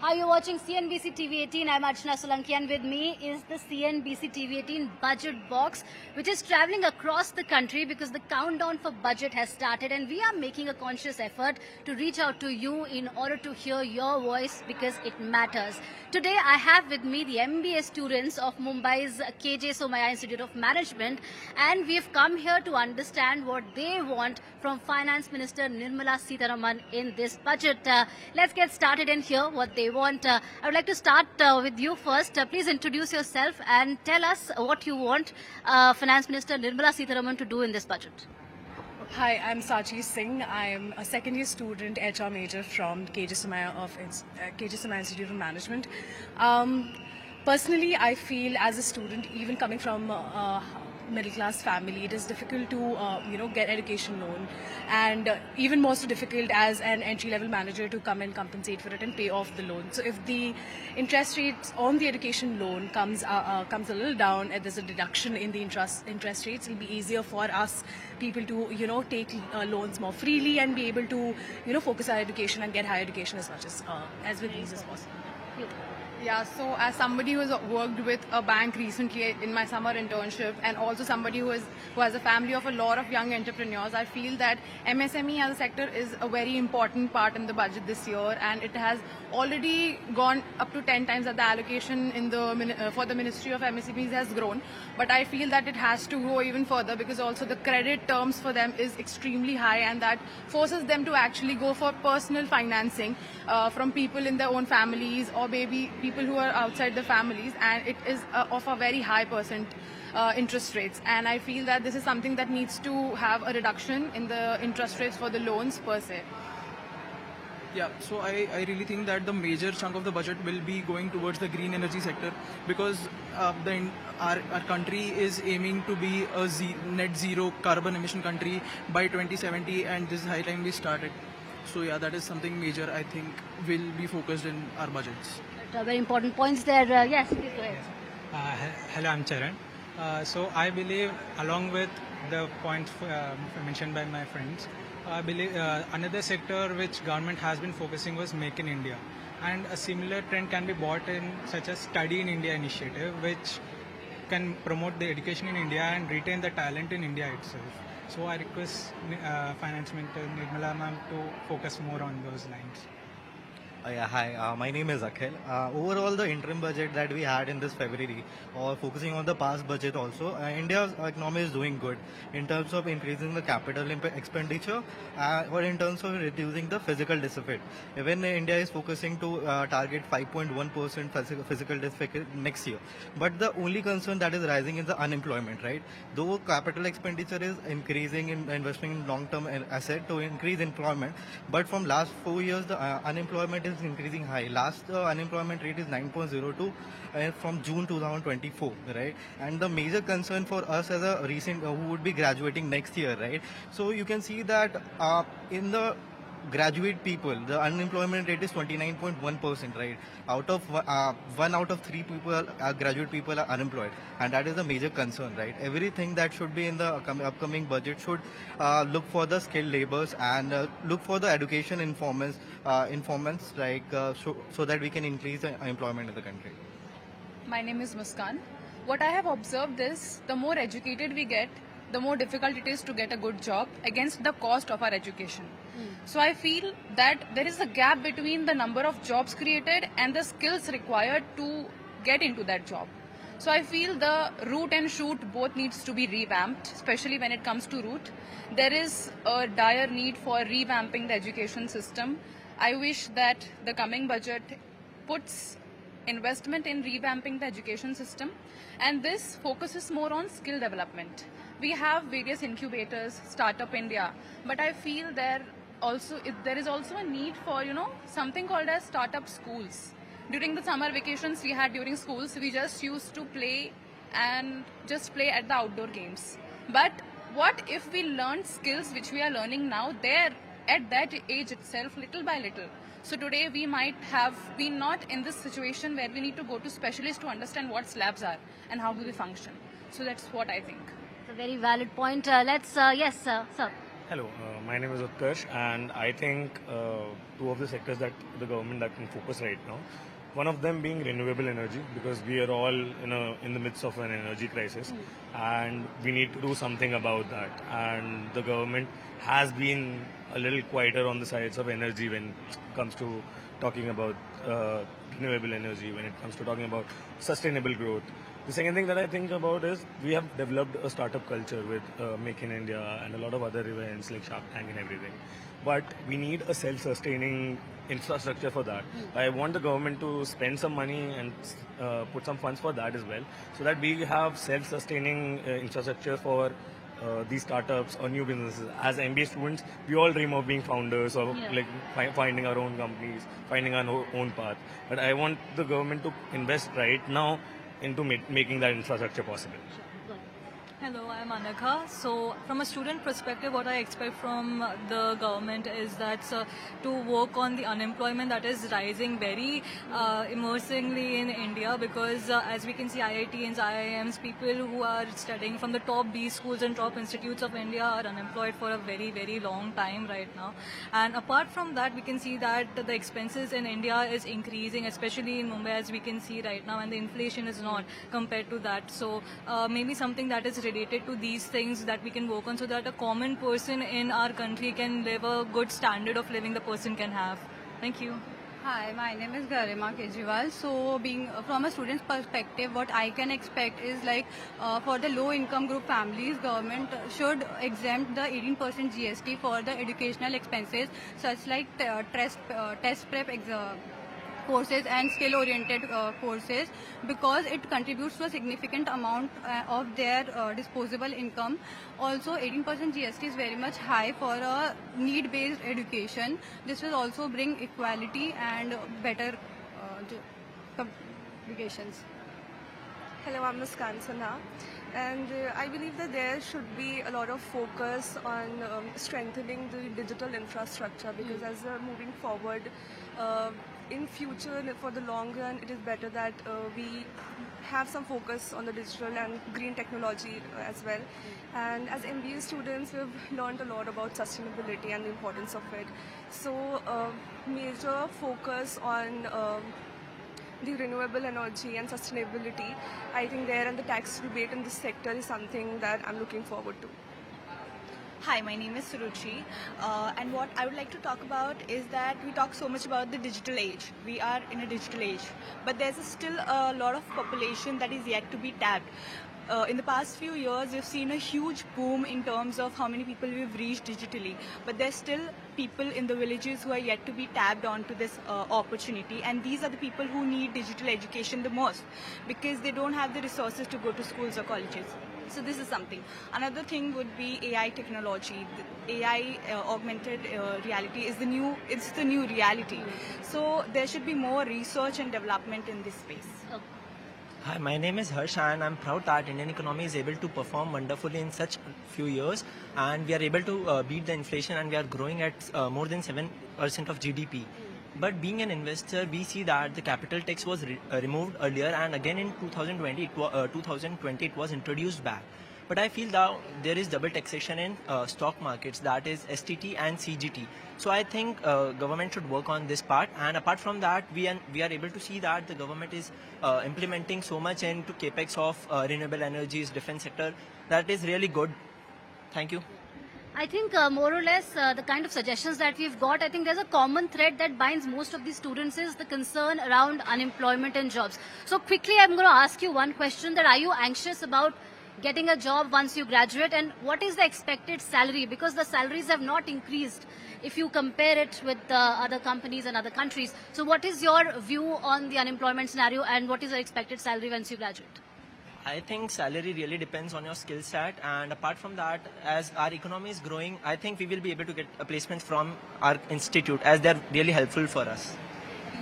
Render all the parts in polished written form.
Hi, you're watching CNBC TV18. I'm Archana Solanki, and with me is the CNBC TV18 Budget Box, which is traveling across the country because the countdown for budget has started, and we are making a conscious effort to reach out to you in order to hear your voice because it matters. Today, I have with me the MBA students of Mumbai's KJ Somaya Institute of Management, and we've come here to understand what they want from Finance Minister Nirmala Sitharaman in this budget. Let's get started and hear what they want. I would like to start with you first. Please introduce yourself and tell us what you want Finance Minister Nirmala Sitharaman to do in this budget. Hi, I'm Chanchal Singh. I'm a second-year student, HR major from KJ Somaya Institute of Management. Personally, I feel as a student, even coming from middle-class family, it is difficult to get education loan, and even more so difficult as an entry-level manager to come and compensate for it and pay off the loan. So if the interest rates on the education loan comes a little down, and there's a deduction in the interest rates, it'll be easier for us people to take loans more freely and be able to focus on education and get higher education as much as with ease as possible. Yeah, so as somebody who has worked with a bank recently in my summer internship, and also somebody who has a family of a lot of young entrepreneurs, I feel that MSME as a sector is a very important part in the budget this year, and it has already gone up to 10 times that the allocation in for the Ministry of MSMEs has grown. But I feel that it has to grow even further because also the credit terms for them is extremely high, and that forces them to actually go for personal financing from people in their own families or maybe people who are outside the families, and it is of a very high percent interest rates. And I feel that this is something that needs to have a reduction in the interest rates for the loans per se. Yeah, so I really think that the major chunk of the budget will be going towards the green energy sector because our country is aiming to be a net zero carbon emission country by 2070, and this is high time we started. So yeah, that is something major I think will be focused in our budgets. Very important points there. Yes, please go ahead. Hello, I'm Charan. So I believe, along with the points mentioned by my friends, I believe another sector which government has been focusing was Make in India, and a similar trend can be brought in such as Study in India initiative, which can promote the education in India and retain the talent in India itself. So I request Finance Minister Nirmala ma'am to focus more on those lines. Yeah, hi, my name is Akil. Overall, the interim budget that we had in this February, or focusing on the past budget also, India's economy is doing good in terms of increasing the capital expenditure or in terms of reducing the physical deficit. Even India is focusing to target 5.1% physical deficit next year. But the only concern that is rising is the unemployment, right? Though capital expenditure is increasing in investing in long-term asset to increase employment, but from last 4 years, the unemployment is increasing high. Last unemployment rate is 9.02 from June 2024, right? And the major concern for us as a recent who would be graduating next year, right? So you can see that in the graduate people, the unemployment rate is 29.1%, right? Out of 1 out of 3 people, graduate people are unemployed, and that is a major concern, right? Everything that should be in the upcoming budget should look for the skilled laborers and look for the education informants, like so that we can increase the employment in the country. My name is Muskan. What I have observed is the more educated we get, the more difficult it is to get a good job against the cost of our education. So I feel that there is a gap between the number of jobs created and the skills required to get into that job. So I feel the root and shoot both needs to be revamped, especially when it comes to root. There is a dire need for revamping the education system. I wish that the coming budget puts investment in revamping the education system, and this focuses more on skill development. We have various incubators, Startup India, but I feel there is also a need for something called as startup schools. During the summer vacations we had during schools, we just used to play and just play at the outdoor games. But what if we learned skills which we are learning now there at that age itself, little by little? So today we might have been not in this situation where we need to go to specialists to understand what slabs are and how do they function. So that's what I think. It's a very valid point. Yes, sir. Hello, my name is Utkarsh, and I think two of the sectors that the government that can focus right now, one of them being renewable energy, because we are all in the midst of an energy crisis, and we need to do something about that. And the government has been a little quieter on the sides of energy when it comes to talking about renewable energy, when it comes to talking about sustainable growth. The second thing that I think about is we have developed a startup culture with Make in India and a lot of other events like Shark Tank and everything. But we need a self-sustaining infrastructure for that. I want the government to spend some money and put some funds for that as well, so that we have self-sustaining infrastructure for these startups or new businesses. As MBA students, we all dream of being founders or finding our own companies, finding our own path. But I want the government to invest right now into making that infrastructure possible. Hello, I'm Anagha. So, from a student perspective, what I expect from the government is that to work on the unemployment that is rising very immersingly in India, because as we can see, IITs, IIMs, people who are studying from the top B schools and top institutes of India are unemployed for a very, very long time right now. And apart from that, we can see that the expenses in India is increasing, especially in Mumbai, as we can see right now, and the inflation is not compared to that. So, maybe something that is related to these things that we can work on, so that a common person in our country can live a good standard of living the person can have. Thank you. Hi, my name is Garima Kejriwal. So, being from a student's perspective, what I can expect is like for the low-income group families, government should exempt the 18% GST for the educational expenses, such like test prep courses and skill-oriented courses, because it contributes to a significant amount of their disposable income. Also, 18% GST is very much high for a need-based education. This will also bring equality and better communications. Hello, I'm Muskan Sinha, and I believe that there should be a lot of focus on strengthening the digital infrastructure, because as we're moving forward, in future, for the long run, it is better that we have some focus on the digital and green technology as well. And as MBA students, we've learned a lot about sustainability and the importance of it. So, major focus on the renewable energy and sustainability, I think there, and the tax rebate in this sector is something that I'm looking forward to. Hi, my name is Suruchi, and what I would like to talk about is that we talk so much about the digital age. We are in a digital age, but there's still a lot of population that is yet to be tapped. In the past few years, we've seen a huge boom in terms of how many people we've reached digitally, but there's still people in the villages who are yet to be tapped onto this opportunity, and these are the people who need digital education the most, because they don't have the resources to go to schools or colleges. So this is something. Another thing would be AI technology. The AI augmented reality is the new reality. So there should be more research and development in this space. Hi, my name is Harsh, and I'm proud that Indian economy is able to perform wonderfully in such few years, and we are able to beat the inflation, and we are growing at more than 7% of GDP. But being an investor, we see that the capital tax was removed earlier, and again in 2020 it was introduced back. But I feel that there is double taxation in stock markets, that is STT and CGT. So I think government should work on this part. And apart from that, we are able to see that the government is implementing so much into capex of renewable energies, defense sector. That is really good. Thank you. I think more or less the kind of suggestions that we've got, I think there's a common thread that binds most of these students is the concern around unemployment and jobs. So quickly, I'm going to ask you one question: that are you anxious about getting a job once you graduate, and what is the expected salary? Because the salaries have not increased if you compare it with other companies and other countries. So what is your view on the unemployment scenario, and what is the expected salary once you graduate? I think salary really depends on your skill set, and apart from that, as our economy is growing, I think we will be able to get a placement from our institute, as they're really helpful for us.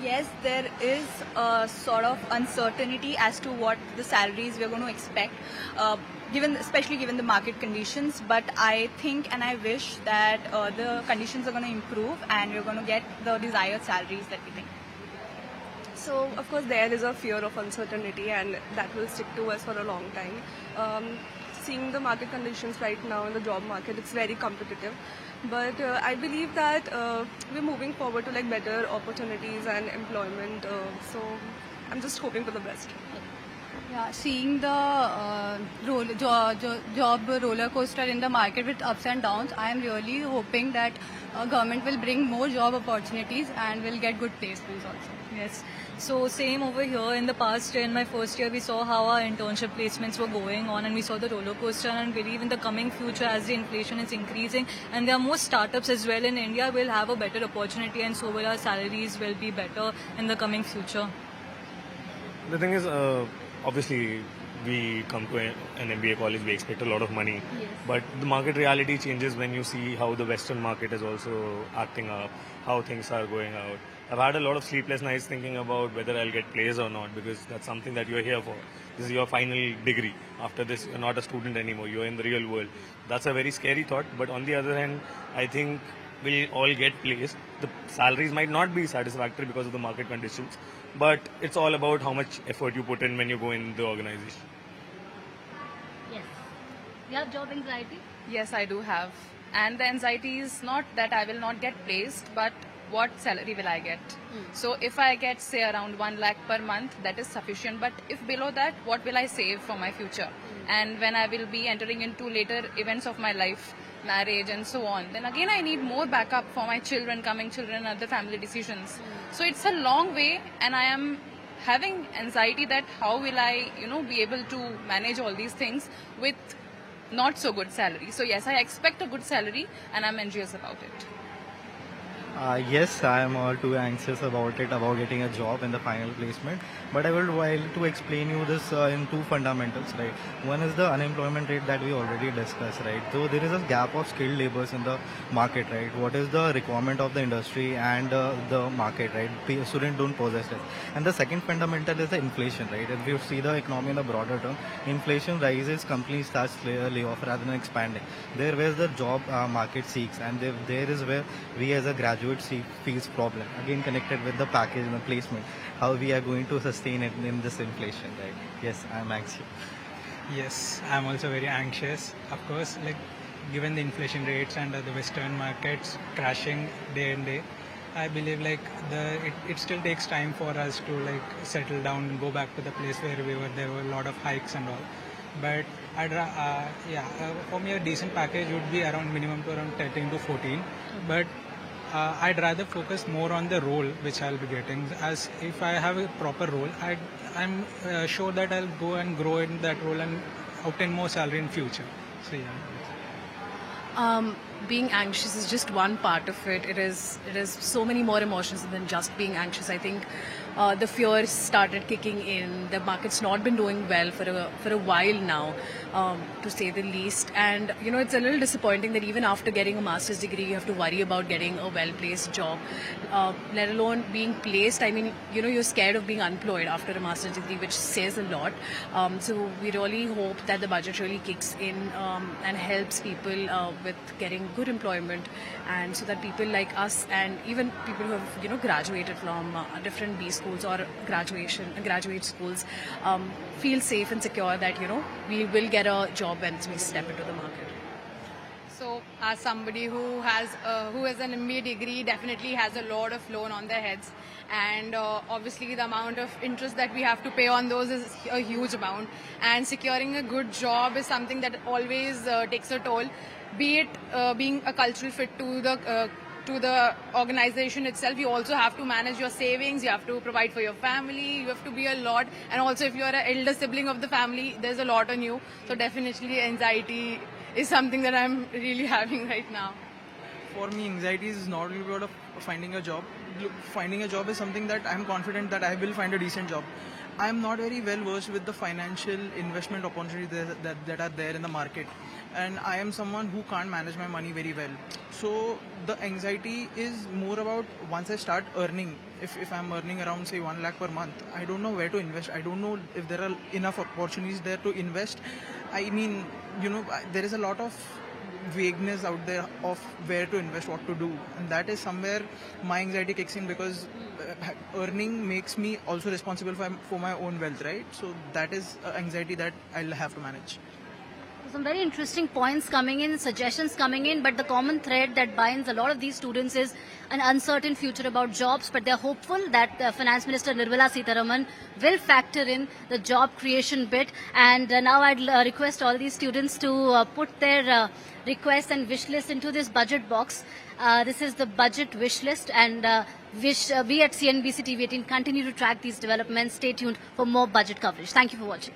Yes, there is a sort of uncertainty as to what the salaries we're going to expect, especially given the market conditions. But I think and I wish that the conditions are going to improve and we're going to get the desired salaries that we think. So, of course, there is a fear of uncertainty, and that will stick to us for a long time. seeing the market conditions right now in the job market, it's very competitive. But I believe that we're moving forward to like better opportunities and employment. So I'm just hoping for the best. Yeah, seeing the job roller coaster in the market with ups and downs, I am really hoping that government will bring more job opportunities and will get good placements also. Yes. So same over here. In the past year, in my first year, we saw how our internship placements were going on, and we saw the roller coaster. And believe in the coming future, as the inflation is increasing, and there are more startups as well in India, will have a better opportunity, and so will our salaries will be better in the coming future. The thing is, obviously, we come to an MBA college, we expect a lot of money. Yes. But the market reality changes when you see how the Western market is also acting up, how things are going out. I've had a lot of sleepless nights thinking about whether I'll get placed or not, because that's something that you're here for. This is your final degree. After this, you're not a student anymore. You're in the real world. That's a very scary thought. But on the other hand, I think we'll all get placed. The salaries might not be satisfactory because of the market conditions, but it's all about how much effort you put in when you go in the organization. Yes. You have job anxiety? Yes, I do have. And the anxiety is not that I will not get placed, but what salary will I get? So if I get say around 1 lakh per month, that is sufficient. But if below that, what will I save for my future? And when I will be entering into later events of my life, marriage and so on, then again I need more backup for my children, coming children, other family decisions. So it's a long way, and I am having anxiety that how will I, be able to manage all these things with not so good salary. So yes, I expect a good salary, and I'm anxious about it. Yes, I am all too anxious about getting a job in the final placement. But I will try to explain you this in two fundamentals, right? One is the unemployment rate that we already discussed, right? So there is a gap of skilled laborers in the market, right? What is the requirement of the industry and the market, right? Students don't possess it. And the second fundamental is the inflation, right? If you see the economy in the broader term, inflation rises, companies start lay off rather than expanding. There where the job market seeks, and there is where we as a graduate feels problem. Again connected with the package and the placement, how we are going to sustain it in this inflation, right? Yes, I'm anxious. Yes, I'm also very anxious. Of course, like given the inflation rates and the Western markets crashing day and day, I believe like it still takes time for us to like settle down and go back to the place where we were. There were a lot of hikes and all, but for me a decent package would be around minimum to around 13 to 14, but I'd rather focus more on the role which I'll be getting. As if I have a proper role, I'm sure that I'll go and grow in that role and obtain more salary in future. So yeah. Being anxious is just one part of it. It is so many more emotions than just being anxious. I think the fears started kicking in. The market's not been doing well for a while now, to say the least. And it's a little disappointing that even after getting a master's degree, you have to worry about getting a well-placed job, let alone being placed. I mean, you're scared of being unemployed after a master's degree, which says a lot. So we really hope that the budget really kicks in and helps people with getting good employment, and so that people like us and even people who have graduated from different B schools or graduate schools feel safe and secure that we will get a job when we step into the market. So as somebody who has an MBA degree, definitely has a lot of loan on their heads, and obviously the amount of interest that we have to pay on those is a huge amount, and securing a good job is something that always takes a toll, be it being a cultural fit to the organization itself. You also have to manage your savings, you have to provide for your family, you have to be a lot, and also if you are an elder sibling of the family, there's a lot on you. So definitely anxiety is something that I'm really having right now. For me, anxiety is not really about finding a job. Look, finding a job is something that I'm confident that I will find a decent job. I'm not very well versed with the financial investment opportunities that are there in the market, and I am someone who can't manage my money very well. So the anxiety is more about once I start earning. If I'm earning around say 1 lakh per month, I don't know where to invest. I don't know if there are enough opportunities there to invest. I mean, there is a lot of vagueness out there of where to invest, what to do, and that is somewhere my anxiety kicks in, because earning makes me also responsible for my own wealth, right? So that is anxiety that I'll have to manage. Some very interesting points coming in, suggestions coming in, but the common thread that binds a lot of these students is an uncertain future about jobs, but they're hopeful that Finance Minister Nirmala Sitharaman will factor in the job creation bit. And now I'd request all these students to put their requests and wish list into this budget box. This is the budget wish list, and we at CNBC TV18 continue to track these developments. Stay tuned for more budget coverage. Thank you for watching.